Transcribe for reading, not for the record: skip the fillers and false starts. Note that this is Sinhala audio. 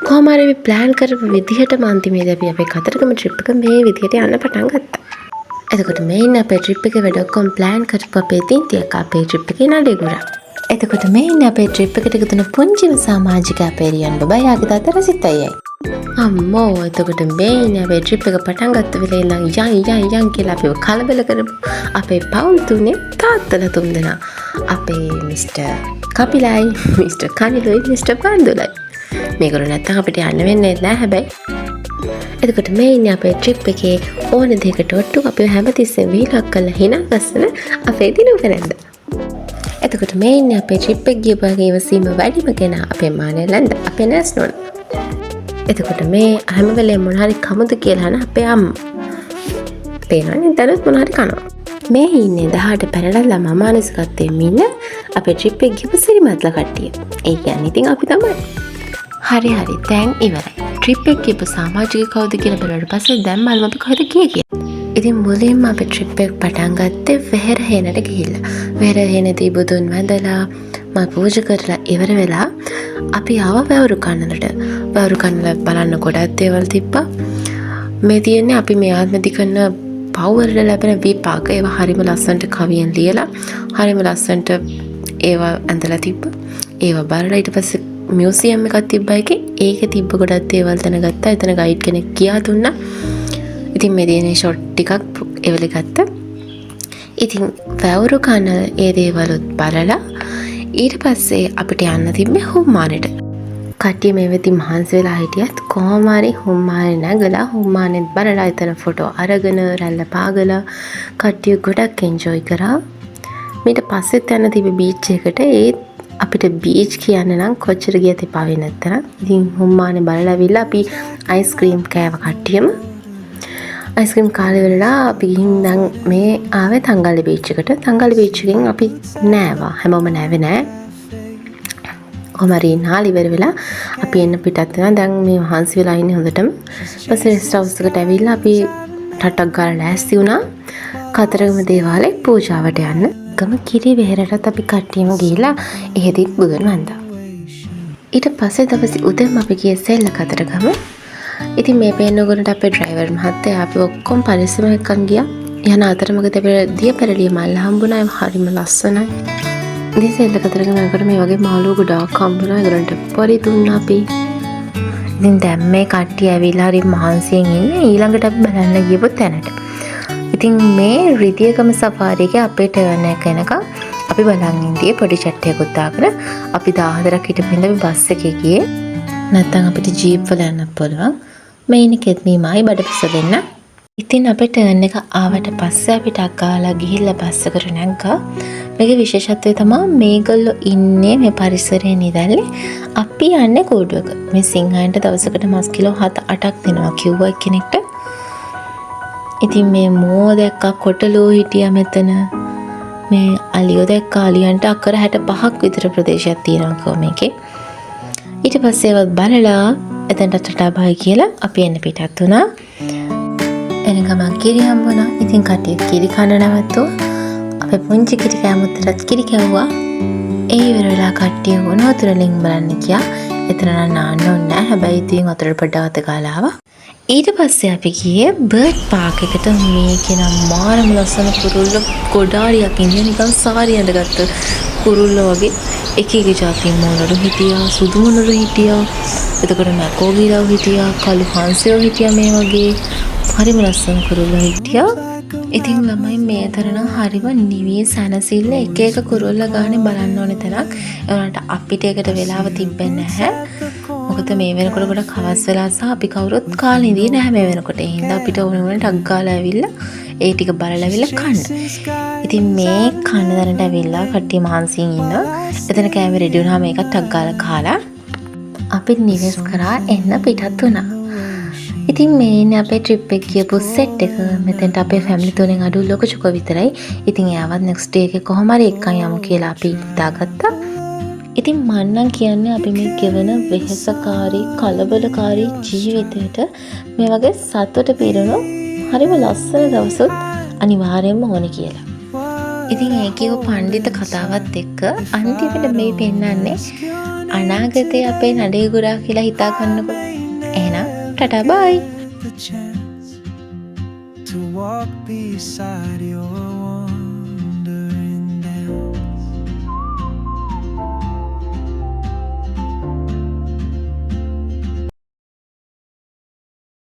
කොහොම හරි අපි ප්ලෑන් කරපු විදිහටම අන්තිමේදී අපි අපේ කතරගම ට්‍රිප් එක මේ විදිහට යන්න පටන් ගත්තා. එතකොට මේ ඉන්න අපේ ට්‍රිප් එකේ වැඩ ඔක්කොම ප්ලෑන් කරපු අපේ තින්තියක් අපේ ට්‍රිප් එකේ නඩේගුරා. එතකොට මේ ඉන්න අපේ ට්‍රිප් එකට එකතු වෙන පුංචිම සමාජික අපේ රියන් බබා යාගේ තාත්තා රසිත් අයියයි. අම්මෝ එතකොට මේ ඉන්න අපේ ට්‍රිප් එක පටන් ගත්ත වෙලේ ඉඳන් යන් කියලා අපිව කලබල කරපු අපේ පවුල් තුනේ තාත්තලා තුන්දෙනා. අපේ මිස්ටර් කපිලයි, මිස්ටර් කනිලුයි, මිස්ටර් බන්දුලයි. මේගොල්ලෝ නැත්තම් අපිට යන්න වෙන්නේ නැහැ හැබැයි. එතකොට මේ ඉන්නේ අපේ ට්‍රිප් එකේ ඕන දෙයකට ඔට්ටු අපිව හැමතිස්සෙම වීලක් කරලා hina ගස්සන අපේ දිනුකරන්ද. එතකොට මේ ඉන්නේ අපේ ට්‍රිප් එක ගියපගේ ඉවසීම වැඩිම කෙනා අපේ මානෙලන්ද අපේ නර්ස් නෝන. එතකොට මේ හැම වෙලේම මොන හරි කමුද කියලා අහන අපේ අම්මා. පේනවනේ දැනුත් මොන හරි කනවා. මේ ඉන්නේ 18 පැනලා මම අනිස්කත්තේ මින්න අපේ ට්‍රිප් එක ගිහපු සිරිමත්ලා කට්ටිය. ඒ කියන්නේ ඉතින් අපි තමයි. හරි දැන් ඉවරයි. ට්‍රිප් එක ගිහපු සමාජික කවුද කියලා බලුවට පස්සේ දැන් මල්ම අපි කොහෙද ගියේ කියලා. ඉතින් මුලින්ම අපි ට්‍රිප් එක පටන් ගත්තේ වෙහෙර හේනට ගිහිල්ලා. වෙහෙර හේනේදී බුදුන් වැඳලා මල් පූජා කරලා ඉවර වෙලා අපි ආව වැවරු කන්නලට. වැවරු කන්නල බලන්න ගොඩක් දේවල් තිබ්බා. මේ තියෙන්නේ අපි මේ ආත්මෙදි කරන පවර්ල ලැබෙන විපාක. ඒවා හරිම ලස්සනට කවියෙන් ලියලා හරිම ලස්සනට ඒවා ඇඳලා තිබ්බා. ඒවා බලලා ඊට පස්සේ මියුසියම් එකක් තිබ්බා එකේ ඒකේ තිබ්බ ගොඩක් දේවල් දැනගත්තා. එතන ගයිඩ් කෙනෙක් කියා දුන්නා. ඉතින් මේ දේනේ ෂොට් ටිකක් එවලි ගත්තා. ඉතින් වැවරු කන ඒ දේවලුත් බලලා ඊට පස්සේ අපිට යන්න තිබ්බේ හුම්මානෙට. කට්ටිය මේ වෙති මහන්සි වෙලා හිටියත් කොහොම හරි හුම්මානේ නැගලා හුම්මානෙත් බලලා එතන ෆොටෝ අරගෙන රැල්ල පාගලා කට්ටිය ගොඩක් එන්ජොයි කරා. ඊට පස්සෙත් යන්න තිබ්බේ බීච් එකට. ඒත් අපිට බීච් කියන්න නම් කොච්චර ගියත් එපා වෙන්නේ නැත්තම්. ඉතින් හුම්මානේ බලලා අවිල්ලා අපි අයිස්ක්‍රීම් කෑව කට්ටියම. අයිස්ක්‍රීම් කාලේ වෙලලා අපි ගිහින් දැන් මේ ආවේ තංගල්ලි බීච් එකට. තංගල්ලි බීච් එකෙන් අපි නෑවා. හැමෝම නෑවේ නෑ. කොහමරි නාලි ඉවර වෙලා අපි එන්න පිටත් වෙනවා. දැන් මේ මහන්සි වෙලා ඉන්නේ හොඳටම. ඊපස්සේ රෙස්ට් හවුස් එකට ඇවිල්ලා අපි ටටක් ගාලා ලෑස්ති වුණා. කතරගම දේවාලේ පූජාවට යන්න. ගම කිරි වෙහෙරටත් අපි කට්ටියම ගිහිලා එහෙදිත් බුදුන් වන්දා. ඊට පස්සේ දවසේ උදේම අපි ගියේ සෙල්ල කතරගම. ඉතින් මේ පේන ඕගොල්ලන්ට අපේ ඩ්‍රයිවර් මහත්තයා අපි ඔක්කොම පරිස්සම එක්කන් ගියා. යන අතරමඟදී අපේ දියපැරළිය මල්ල හම්බුණා. ඒ හරිම ලස්සනයි. ඉතින් සෙල්ල කතරගම යනකොට මේ වගේ මාළු ගොඩාක් හම්බුණා. ඒගොල්ලන්ට පොරි දුන්නා අපි. ඉතින් දැන් මේ කට්ටිය ඇවිල්ලා හරි මහන්සියෙන් ඉන්නේ ඊළඟට අපි බලන්න ගියපු තැනට. ඉතින් මේ රිදියගම සෆාරි එකේ අපේ ටර්න් එක එනකම් අපි බලන් ඉඳී පොඩි චැට් එකකුත් දාගෙන අපි 14ක් හිටපින්ද අපි බස් එකේ ගියේ. නැත්තම් අපිට ජීප් වල යන්න පුළුවන්. මේන් එකෙත් මීමයි බඩපිස දෙන්න. ඉතින් අපේ ටර්න් එක ආවට පස්සේ අපිට අගාලා ගිහිල්ලා බස් එකට නැග්ගා. මේකේ විශේෂත්වය තමයි මේගොල්ලෝ ඉන්නේ මේ පරිසරයේ නිදැල්ලේ. අපි යන්නේ කෝඩුවක. මේ සිංහයන්ට දවසකට මස් කිලෝ 7-8ක් දෙනවා කිව්වා කෙනෙක්ට. ඉතින් මේ මෝ දැක්කා කොටලෝ හිටියා මෙතන. මේ අලියෝ දැක්කා අලියන්ට අක්කර 65ක් විතර ප්‍රදේශයක් තියෙනවා මේකේ. ඊට පස්සේ ඒවත් බලලා එතනට ටටා බයි කියලා අපි එන්න පිටත් වුණා. එන ගමන් කිරි හම්බුණා. ඉතින් කට්ටිය කිරි කන නැවතුවා. අපේ පුංචි කිරි කෑමුතරත් කිරි කැවුවා. ඒ ඉවර වෙලා කට්ටිය වුණාතරලින් බලන්න ගියා. එතන නාන්න ඕනේ නැහැ. හැබැයි ඉතින් අතට පඩාවත ගාලා ආවා. ඊට පස්සේ අපි ගියේ බර්ඩ් පාක් එකට. මේකේ නම් මාරම ලස්සන කුරුල්ලෝ ගොඩාරියක් ඉන්නේ. නිකන් සාරි ඇඳගත්ත කුරුල්ලෝ වගේ. එක එක જાති මොනරු හිටියා, සුදු මොනරු හිටියා. එතකොට මැකෝ ගිරව් හිටියා, කළු හංසයෝ හිටියා මේ වගේ. හරිම ලස්සන කුරුල්ලෝ හිටියා. ඉතින් ළමයි මේ තරණ හරිම නිවී සැනසෙල්ල එක එක කුරුල්ල ගානේ බලන්න ඕනේ තරක්. ඒ වුණාට අපිට ඒකට වෙලාව තිබෙන්නේ නැහැ. මොකද මේ වෙනකොට ගොඩක් හවස් වෙලා සහ අපි කවුරුත් කාලේ ඉඳී නැහැ මේ වෙනකොට. ඒ හින්දා අපිට ඕන ඕනේ ටක් ගාලා ඇවිල්ලා ඒ ටික බලලා ඇවිල්ලා කන්න. ඉතින් මේ කන්න දරට ඇවිල්ලා කට්ටිය මහන්සියෙන් ඉන්නවා. එතන කෑම රෙඩි වුණාම මේකත් ටක් ගාලා කාලා අපි නිවෙස් කරා එන්න පිටත් වුණා. ඉතින් මේ ඉන්නේ අපේ ට්‍රිප් එක ගියපු සෙට් එක. මෙතෙන්ට අපේ ෆැමිලි තුනෙන් අඩු ලොකු චුක විතරයි. ඉතින් එයාවත් නෙක්ස්ට් ඩේ එකේ කොහොම හරි එක්කන් යමු කියලා අපි හිතාගත්තා. ඉතින් මම නම් කියන්නේ අපි මේ ගෙවන වෙහෙසකාරී කලබලකාරී ජීවිතේට මේ වගේ සතුට පිරුණු හරිම ලස්සන දවසක් අනිවාර්යයෙන්ම ඕනේ කියලා. ඉතින් ඒකේ පඬිත කතාවත් එක්ක අන්තිමට මේ පෙන්නන්නේ අනාගතේ අපේ නඩේ ගුරා කියලා හිතා ගන්නකො. එහෙනම් ta-ta bye. the chance to walk beside your one.